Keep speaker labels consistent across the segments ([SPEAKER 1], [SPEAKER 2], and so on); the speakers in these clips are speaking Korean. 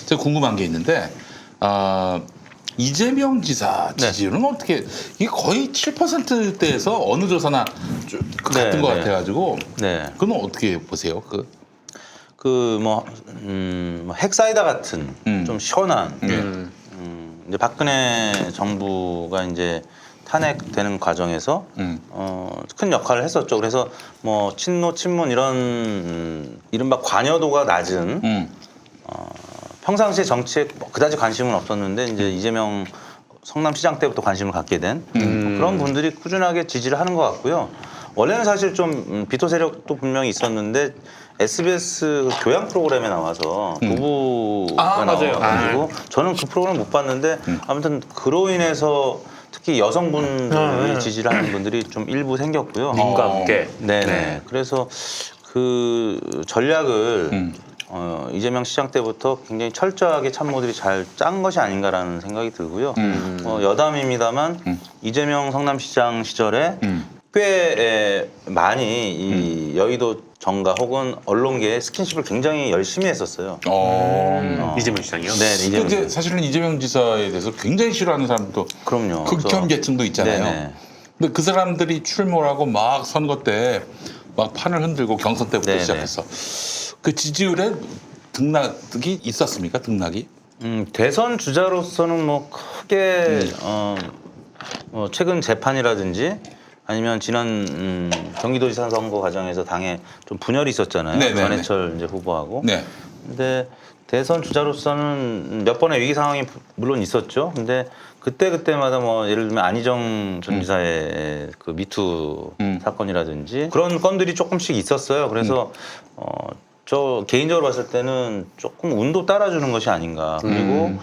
[SPEAKER 1] 제가 궁금한 게 있는데 이재명 지사 지지율은 어떻게 이게 거의 7%대에서 어느 조사나 같은 것 같아가지고 그건 어떻게 보세요?
[SPEAKER 2] 뭐 핵사이다 같은 좀 시원한 이제 박근혜 정부가 이제 탄핵되는 과정에서 큰 역할을 했었죠. 그래서 뭐 친노 친문 이런 이른바 관여도가 낮은 평상시에 정치에 그다지 관심은 없었는데 이제 이재명 성남시장 때부터 관심을 갖게 된 그런 분들이 꾸준하게 지지를 하는 것 같고요. 원래는 사실 좀 비토 세력도 분명히 있었는데 SBS 교양 프로그램에 나와서 부부가 나와가지고 저는 그 프로그램 못 봤는데 아무튼 그로 인해서 특히 여성분들이 지지를 하는 분들이 좀 일부 생겼고요.
[SPEAKER 3] 님과 함께.
[SPEAKER 2] 네네. 그래서 그 전략을 이재명 시장 때부터 굉장히 철저하게 참모들이 잘 짠 것이 아닌가라는 생각이 들고요. 여담입니다만 이재명 성남시장 시절에 꽤 많이 이 여의도 정가 혹은 언론계의 스킨십을 굉장히 열심히 했었어요.
[SPEAKER 3] 이재명 시장이요?
[SPEAKER 2] 네, 이재명.
[SPEAKER 1] 근데 사실은 이재명 지사에 대해서 굉장히 싫어하는 사람도
[SPEAKER 2] 그럼요.
[SPEAKER 1] 극혐 계층도 있잖아요.
[SPEAKER 2] 네네.
[SPEAKER 1] 근데 그 사람들이 출몰하고 막 선거 때 막 판을 흔들고 경선 때부터
[SPEAKER 2] 네네.
[SPEAKER 1] 시작했어. 그 지지율에 등락이 있었습니까? 등락이?
[SPEAKER 2] 대선 주자로서는 뭐 크게 최근 재판이라든지 아니면 지난 경기도지사 선거 과정에서 당에 좀 분열이 있었잖아요.
[SPEAKER 1] 네네네.
[SPEAKER 2] 전해철 이제 후보하고.
[SPEAKER 1] 네.
[SPEAKER 2] 근데 대선 주자로서는 몇 번의 위기 상황이 물론 있었죠. 근데 그때마다 뭐 예를 들면 안희정 전 지사의 그 미투 사건이라든지 그런 건들이 조금씩 있었어요. 그래서 저 개인적으로 봤을 때는 조금 운도 따라주는 것이 아닌가. 그리고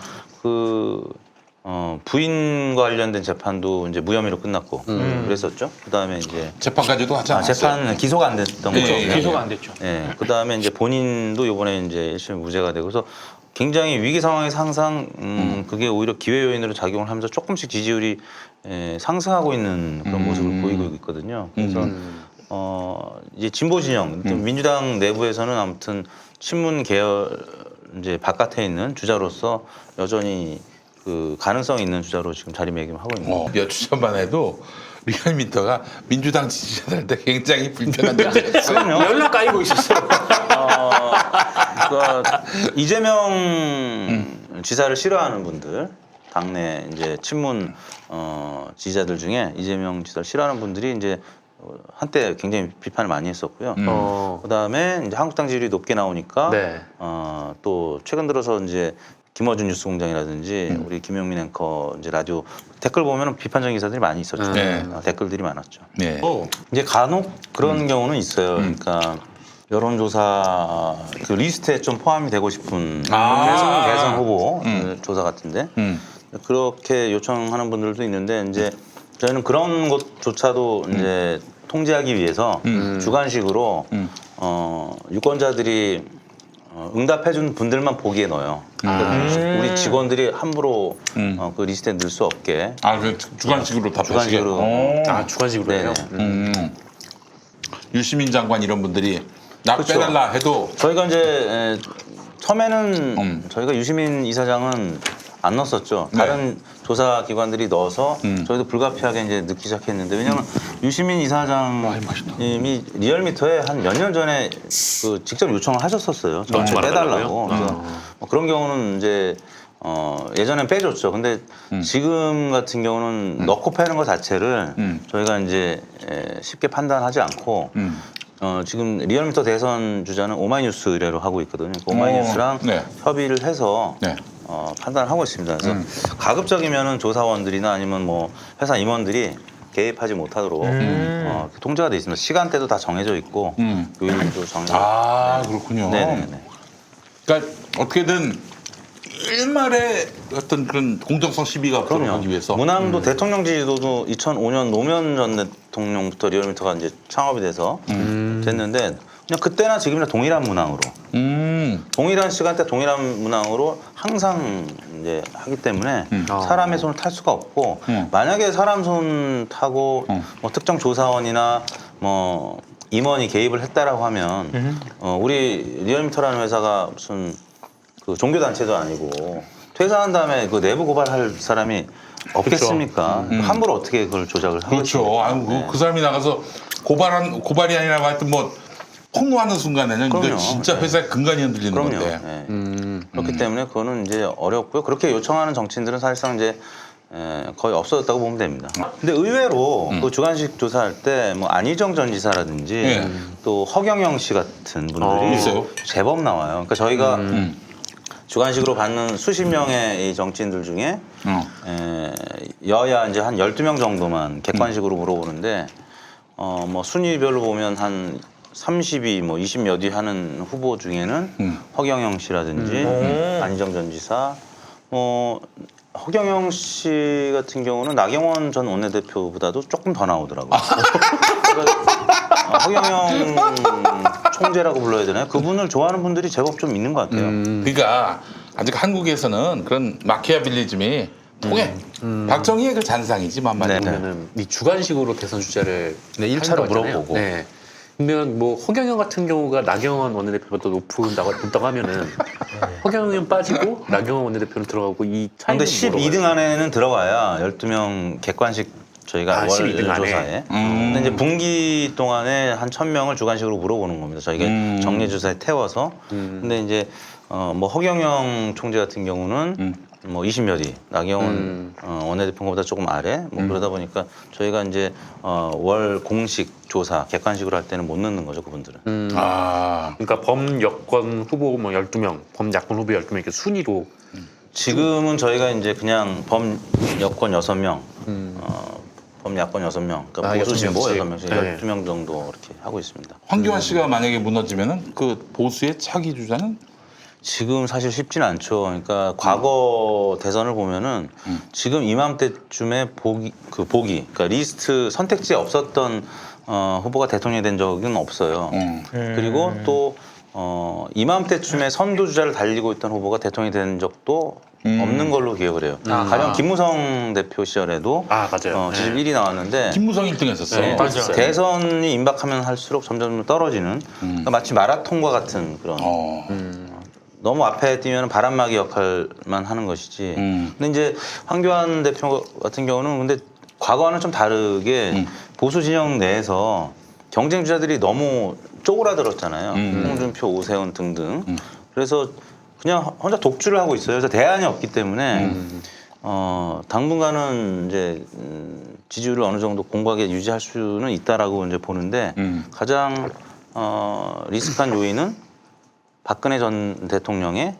[SPEAKER 2] 부인과 관련된 재판도 이제 무혐의로 끝났고 그랬었죠. 그다음에 이제
[SPEAKER 1] 재판까지도 하지 않았어요.
[SPEAKER 2] 재판 기소가 안 됐던 거죠.
[SPEAKER 3] 기소가 안 됐죠.
[SPEAKER 2] 네. 그다음에 이제 본인도 이번에 이제 1심 무죄가 되고 그래서 굉장히 위기 상황에서 항상 그게 오히려 기회 요인으로 작용을 하면서 조금씩 지지율이 상승하고 있는 그런 모습을 보이고 있거든요. 그래서 이제 진보 진영 민주당 내부에서는 아무튼 친문 계열 이제 바깥에 있는 주자로서 여전히 그 가능성이 있는 주자로 지금 자리매김하고 있습니다.
[SPEAKER 1] 몇 주 전만 해도 리얼미터가 민주당 지지자들한테 굉장히 불편한 존재였어요.
[SPEAKER 3] 연락 까이고 있었어요.
[SPEAKER 2] 그러니까 이재명 지사를 싫어하는 분들, 당내 이제 친문 지지자들 중에 이재명 지사를 싫어하는 분들이 이제 한때 굉장히 비판을 많이 했었고요. 그다음에 이제 한국당 지지율이 높게 나오니까 또 최근 들어서 이제 김어준 뉴스공장이라든지 우리 김용민 앵커 이제 라디오 댓글 보면은 비판적인 기사들이 많이 있었죠. 댓글들이 많았죠.
[SPEAKER 1] 네.
[SPEAKER 2] 이제 간혹 그런 경우는 있어요. 그러니까 여론조사 그 리스트에 좀 포함이 되고 싶은 대선 후보 조사 같은데 그렇게 요청하는 분들도 있는데 이제 저희는 그런 것조차도 이제 통제하기 위해서 주관식으로 유권자들이 응답해준 분들만 보기에 넣어요. 우리 직원들이 함부로 그 리스트에 넣을 수 없게.
[SPEAKER 1] 그 주관식으로 답하시게.
[SPEAKER 2] 주관식으로.
[SPEAKER 3] 주관식으로 해요.
[SPEAKER 1] 유시민 장관 이런 분들이 나
[SPEAKER 2] 그렇죠.
[SPEAKER 1] 빼달라 해도
[SPEAKER 2] 저희가 이제 처음에는 저희가 유시민 이사장은 안 넣었었죠. 다른 조사 기관들이 넣어서 저희도 불가피하게 이제 넣기 시작했는데 왜냐하면 유시민 이사장님이 리얼미터에 한 몇 년 전에 그 직접 요청을 하셨었어요. 저한테 빼달라고. 그래서 그런 경우는 이제 예전엔 빼줬죠. 근데 지금 같은 경우는 넣고 빼는 것 자체를 저희가 이제 쉽게 판단하지 않고 지금 리얼미터 대선 주자는 오마이뉴스 의뢰로 하고 있거든요. 오마이뉴스랑 협의를 해서 판단을 하고 있습니다. 그래서 가급적이면은 조사원들이나 아니면 뭐 회사 임원들이 개입하지 못하도록 통제가 돼 있습니다. 시간대도 다 정해져 있고 요일도 정해져.
[SPEAKER 1] 그렇군요.
[SPEAKER 2] 네네네.
[SPEAKER 1] 그러니까 어떻게든 일말의 어떤 그런 공정성 시비가 벌어지기 위해서.
[SPEAKER 2] 문항도 대통령 지지도도 2005년 노무현 전 대통령부터 리얼미터가 이제 창업이 돼서 됐는데 그냥 그때나 지금이나 동일한 문항으로 동일한 시간대 동일한 문항으로 항상 이제 하기 때문에 사람의 손을 탈 수가 없고 만약에 사람 손 타고 뭐 특정 조사원이나 뭐 임원이 개입을 했다라고 하면 우리 리얼미터라는 회사가 무슨 그 종교 단체도 아니고 퇴사한 다음에 그 내부 고발할 사람이 없겠습니까? 함부로 어떻게 그걸 조작을
[SPEAKER 1] 그렇죠.
[SPEAKER 2] 하겠습니까?
[SPEAKER 1] 아유, 그 사람이 나가서 고발이 아니라 하여튼 뭐 폭로하는 순간에는 이거
[SPEAKER 2] 그럼요.
[SPEAKER 1] 진짜 회사의 근간이 흔들리는
[SPEAKER 2] 그럼요.
[SPEAKER 1] 건데.
[SPEAKER 2] 네. 그렇기 때문에 그거는 이제 어렵고요. 그렇게 요청하는 정치인들은 사실상 이제 거의 없어졌다고 보면 됩니다. 근데 의외로 그 주관식 조사할 때 뭐 안희정 전 지사라든지 또 허경영 씨 같은 분들이
[SPEAKER 1] 있어요?
[SPEAKER 2] 제법 나와요. 그러니까 저희가 주관식으로 받는 수십 명의 이 정치인들 중에 여야 이제 한 12명 정도만 객관식으로 물어보는데 뭐 순위별로 보면 한 30위 뭐 20몇 위 하는 후보 중에는 허경영 씨라든지 안희정 전 지사 허경영 씨 같은 경우는 나경원 전 원내대표보다도 조금 더 나오더라고요. 그러니까 허경영 총재라고 불러야 되나요? 그분을 좋아하는 분들이 제법 좀 있는 것 같아요.
[SPEAKER 1] 그러니까 아직 한국에서는 그런 마키아빌리즘이 통해. 박정희의 그 잔상이지 만만히.
[SPEAKER 3] 그러면은 이 주관식으로 대선 주자를
[SPEAKER 2] 네, 1차로
[SPEAKER 3] 하는 거잖아요.
[SPEAKER 2] 물어보고.
[SPEAKER 3] 네. 그러면 뭐 허경영 같은 경우가 나경원 원내대표보다 높다고 하면은 허경영 빠지고 나경원 원내대표는 들어가고 이 차이는
[SPEAKER 2] 근데 12등 안에는 들어가야 12명 객관식 저희가 월
[SPEAKER 3] 12등 안에.
[SPEAKER 2] 조사에. 근데 이제 분기 동안에 한 1000명을 주관식으로 물어보는 겁니다. 저희가 정례 조사에 태워서. 근데 이제 뭐 허경영 총재 같은 경우는 뭐 20몇 위, 나경원 원내대표보다 조금 아래. 뭐 그러다 보니까 저희가 이제 월 공식 조사 객관식으로 할 때는 못 넣는 거죠, 그분들은.
[SPEAKER 3] 그러니까 범여권 후보 뭐 12명, 범야권 후보 12명 이렇게 순위로
[SPEAKER 2] 지금은 저희가 이제 그냥 범여권 6명, 범야권 6명, 그러니까 보수 진보 6명씩
[SPEAKER 3] 네.
[SPEAKER 2] 12명 정도 이렇게 하고 있습니다.
[SPEAKER 1] 황교안 씨가 만약에 무너지면은 그 보수의 차기 주자는
[SPEAKER 2] 지금 사실 쉽지는 않죠. 그러니까 과거 대선을 보면은 지금 이맘때쯤에 그러니까 리스트 선택지에 없었던 후보가 대통령이 된 적은 없어요. 그리고 또 이맘때쯤에 선두 주자를 달리고 있던 후보가 대통령이 된 적도 없는 걸로 기억을 해요. 가령 김무성 대표 시절에도
[SPEAKER 3] 맞아요.
[SPEAKER 2] 지지율 1위 나왔는데
[SPEAKER 1] 김무성 1등 했었어요.
[SPEAKER 3] 네, 맞아요.
[SPEAKER 2] 대선이 임박하면 할수록 점점 떨어지는 그러니까 마치 마라톤과 같은 그런 너무 앞에 뛰면 바람막이 역할만 하는 것이지. 근데 이제 황교안 대표 같은 경우는 근데 과거와는 좀 다르게 보수 진영 내에서 경쟁 주자들이 너무 쪼그라들었잖아요. 홍준표, 오세훈 등등. 그래서 그냥 혼자 독주를 하고 있어요. 그래서 대안이 없기 때문에 당분간은 이제 지지율을 어느 정도 공고하게 유지할 수는 있다라고 이제 보는데 가장 리스크한 요인은 박근혜 전 대통령의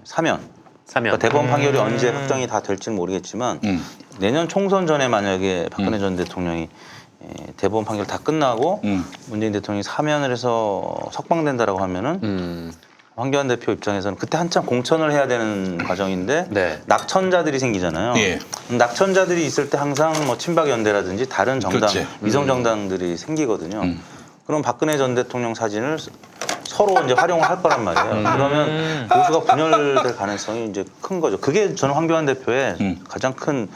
[SPEAKER 2] 사면. 그러니까 대법원 판결이 언제 확정이 다 될지는 모르겠지만 내년 총선 전에 만약에 박근혜 전 대통령이 대법원 판결 다 끝나고 문재인 대통령이 사면을 해서 석방된다라고 하면은 황교안 대표 입장에서는 그때 한참 공천을 해야 되는 과정인데 낙천자들이 생기잖아요. 낙천자들이 있을 때 항상 뭐 친박연대라든지 다른 정당, 위성 정당들이 생기거든요. 그럼 박근혜 전 대통령 사진을 서로 이제 활용을 할 거란 말이에요. 그러면 보수가 분열될 가능성이 이제 큰 거죠. 그게 저는 황교안 대표의 가장 큰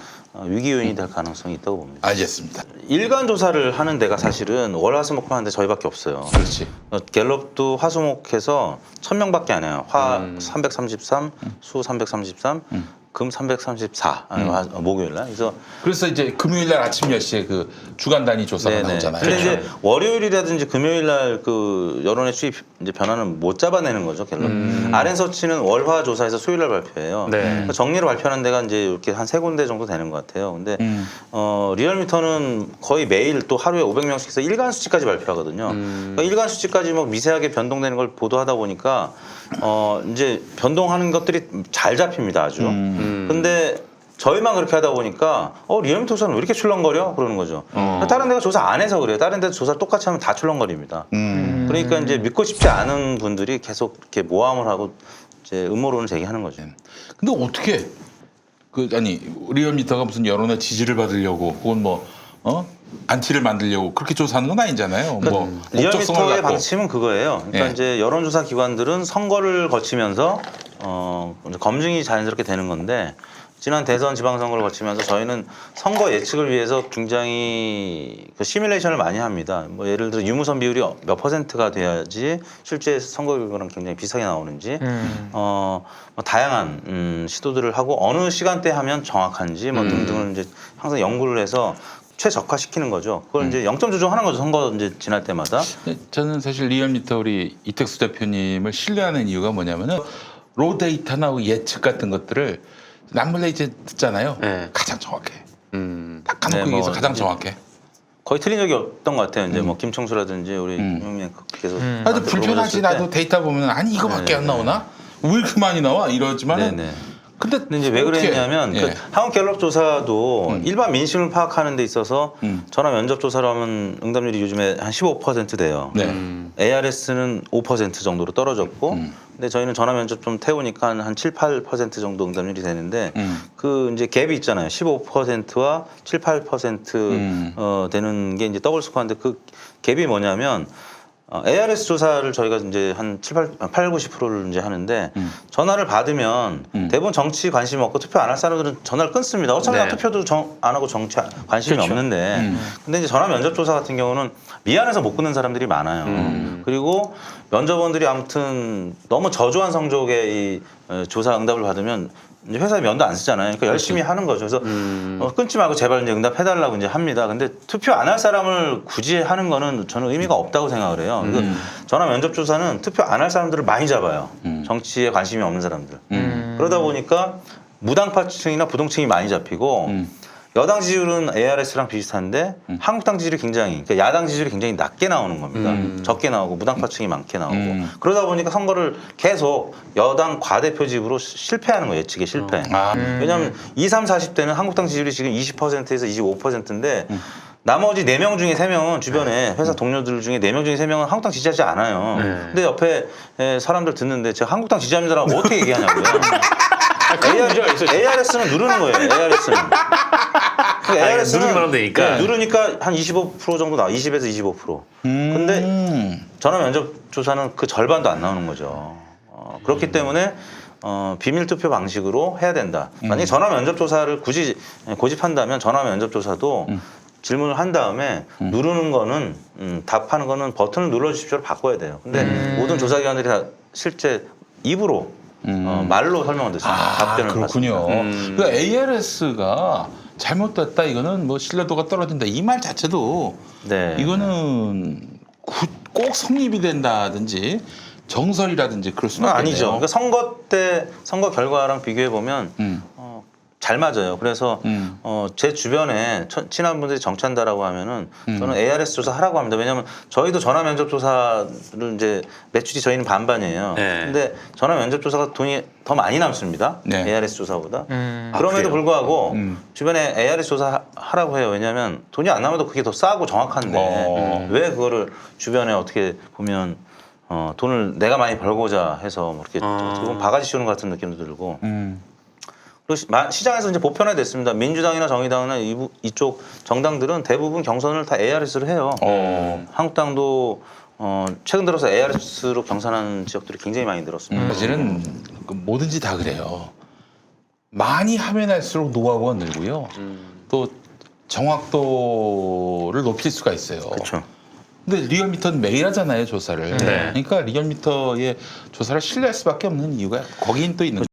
[SPEAKER 2] 위기 요인이 될 가능성이 있다고 봅니다.
[SPEAKER 1] 알겠습니다.
[SPEAKER 2] 일간 조사를 하는 데가 사실은 월화수목 하는데 저희밖에 없어요.
[SPEAKER 1] 그렇지.
[SPEAKER 2] 갤럽도 화수목해서 1000명밖에 안 해요. 화 333, 수 333, 금 334 목요일 날.
[SPEAKER 1] 그래서 이제 금요일 날 아침 10시에 그 주간 단위 조사가 나오잖아요.
[SPEAKER 2] 근데 이제 월요일이라든지 금요일 날 그 여론의 수입 이제 변화는 못 잡아내는 거죠, 갤럽. RN서치는 월화 조사에서 수요일 날 발표해요. 그러니까 정리로 발표하는 데가 이제 이렇게 한 3군데 정도 되는 것 같아요. 근데 리얼미터는 거의 매일 또 하루에 500명씩 해서 일간 수치까지 발표하거든요. 그러니까 일간 수치까지 뭐 미세하게 변동되는 걸 보도하다 보니까 이제 변동하는 것들이 잘 잡힙니다, 아주. 근데 저희만 그렇게 하다 보니까 리얼미터 조사는 왜 이렇게 출렁거려? 그러는 거죠. 다른 데가 조사 안 해서 그래요. 다른 데도 조사 똑같이 하면 다 출렁거립니다. 그러니까 이제 믿고 싶지 않은 분들이 계속 이렇게 모함을 하고 이제 음모론을 제기하는 거죠.
[SPEAKER 1] 근데 어떻게 리얼미터가 무슨 여론의 지지를 받으려고 혹은 뭐 안티를 만들려고 그렇게 조사하는 건 아니잖아요. 뭐 목적성을
[SPEAKER 2] 리얼미터의
[SPEAKER 1] 갖고.
[SPEAKER 2] 방침은 그거예요. 그러니까 이제 여론조사 기관들은 선거를 거치면서 검증이 자연스럽게 되는 건데 지난 대선 지방선거를 거치면서 저희는 선거 예측을 위해서 굉장히 그 시뮬레이션을 많이 합니다. 뭐 예를 들어 유무선 비율이 몇 %가 돼야지 실제 선거 결과랑 굉장히 비슷하게 나오는지 뭐 다양한 시도들을 하고 어느 시간대 하면 정확한지 뭐 등등을 이제 항상 연구를 해서 최적화시키는 거죠. 그걸 이제 0점 조정하는 거죠. 선거 이제 지날 때마다.
[SPEAKER 1] 저는 사실 리얼미터 우리 이택수 대표님을 신뢰하는 이유가 뭐냐면은 로 데이터나 예측 같은 것들을 남몰래 이제 듣잖아요.
[SPEAKER 3] 네.
[SPEAKER 1] 가장 정확해. 딱 까놓고
[SPEAKER 2] 네, 뭐
[SPEAKER 1] 얘기해서 가장
[SPEAKER 2] 이제
[SPEAKER 1] 정확해.
[SPEAKER 2] 거의 틀린 적이 없던 것 같아요. 이제 뭐 김청수라든지 우리 형님께서.
[SPEAKER 1] 아주 불편하지 나도 데이터 보면 아니 이거밖에 안 나오나? 왜 이렇게 많이 나와? 이러지만은
[SPEAKER 2] 네네.
[SPEAKER 1] 근데
[SPEAKER 2] 이제 왜
[SPEAKER 1] 어떻게-
[SPEAKER 2] 그랬냐면
[SPEAKER 1] 예.
[SPEAKER 2] 그 한국갤럽 조사도 일반 민심을 파악하는 데 있어서 전화 면접 조사를 하면 응답률이 요즘에 한 15% 돼요.
[SPEAKER 1] 네.
[SPEAKER 2] ARS는 5% 정도로 떨어졌고, 근데 저희는 전화 면접 좀 태우니까 한 7, 8% 정도 응답률이 되는데, 그 이제 갭이 있잖아요. 15%와 7, 8% 되는 게 이제 더블 스코어인데 그 갭이 뭐냐면 ARS 조사를 저희가 이제 한 8, 90%를 이제 하는데 전화를 받으면 대부분 정치 관심 없고 투표 안 할 사람들은 전화를 끊습니다. 어차피 나
[SPEAKER 3] 네.
[SPEAKER 2] 투표도 안 하고 정치 관심이
[SPEAKER 3] 그렇죠.
[SPEAKER 2] 없는데 근데 이제 전화 면접 조사 같은 경우는 미안해서 못 끊는 사람들이 많아요. 그리고 면접원들이 아무튼 너무 저조한 성적의 이 조사 응답을 받으면 이제 회사에 면도 안 쓰잖아요. 그러니까 열심히 하는 거죠. 그래서 끊지 말고 제발 이제 응답해달라고 이제 합니다. 근데 투표 안 할 사람을 굳이 하는 거는 저는 의미가 없다고 생각을 해요. 그래서 전화 면접 조사는 투표 안 할 사람들을 많이 잡아요. 정치에 관심이 없는 사람들. 그러다 보니까 무당파층이나 부동층이 많이 잡히고 여당 지지율은 ARS랑 비슷한데 한국당 지지율이 굉장히 그러니까 야당 지지율이 굉장히 낮게 나오는 겁니다. 적게 나오고 무당파층이 많게 나오고 그러다 보니까 선거를 계속 여당 과대표집으로 실패하는 거예요. 예측에 실패. 왜냐하면 20, 30, 40대는 한국당 지지율이 지금 20%에서 25%인데 나머지 4명 중에 3명은 주변에 회사 동료들 중에 4명 중에 3명은 한국당 지지하지 않아요. 근데 옆에 사람들 듣는데 제가 한국당 지지합니다라고 뭐 어떻게 얘기하냐고요. ARS는 누르는 거예요. ARS는. ARS는
[SPEAKER 3] 누르기만 하면 되니까.
[SPEAKER 2] 누르니까 한 25% 정도 나와. 20에서 25%. 근데 전화 면접 조사는 그 절반도 안 나오는 거죠. 그렇기 때문에 비밀 투표 방식으로 해야 된다. 만약에 전화 면접 조사를 굳이 고집한다면 전화 면접 조사도 질문을 한 다음에 누르는 거는 답하는 거는 버튼을 눌러주십시오로 바꿔야 돼요. 근데 모든 조사기관들이 다 실제 입으로 말로 설명을 듣습니다. 답변을
[SPEAKER 1] 그렇군요.
[SPEAKER 2] 받습니다.
[SPEAKER 1] 그러니까 ARS가 잘못됐다 이거는 뭐 신뢰도가 떨어진다 이 말 자체도
[SPEAKER 2] 네.
[SPEAKER 1] 이거는 꼭 성립이 된다든지 정설이라든지 그럴 수는 없겠네요.
[SPEAKER 2] 아니죠. 그러니까 선거 때 선거 결과랑 비교해 보면 잘 맞아요. 그래서 제 주변에 친한 분들이 정치한다라고 하면은 저는 ARS 조사 하라고 합니다. 왜냐하면 저희도 전화 면접 조사를 이제 매출이 저희는 반반이에요.
[SPEAKER 3] 네.
[SPEAKER 2] 근데 전화 면접 조사가 돈이 더 많이 남습니다.
[SPEAKER 1] 네.
[SPEAKER 2] ARS 조사보다. 그럼에도
[SPEAKER 3] 그래요?
[SPEAKER 2] 불구하고 주변에 ARS 조사 하라고 해요. 왜냐하면 돈이 안 남아도 그게 더 싸고 정확한데 왜 그거를 주변에 어떻게 보면 돈을 내가 많이 벌고자 해서 뭐 이렇게 어떻게 보면 바가지 씌우는 것 같은 느낌도 들고. 그리고 시장에서 이제 보편화됐습니다. 민주당이나 정의당이나 이쪽 정당들은 대부분 경선을 다 ARS를 해요. 한국당도 최근 들어서 ARS로 경선하는 지역들이 굉장히 많이 늘었습니다.
[SPEAKER 1] 사실은 뭐든지 다 그래요. 많이 하면 할수록 노하우가 늘고요. 또 정확도를 높일 수가 있어요.
[SPEAKER 2] 그렇죠.
[SPEAKER 1] 근데 리얼미터는 매일 하잖아요, 조사를.
[SPEAKER 3] 네.
[SPEAKER 1] 그러니까 리얼미터의 조사를 신뢰할 수밖에 없는 이유가 거긴 또 있는 거예요.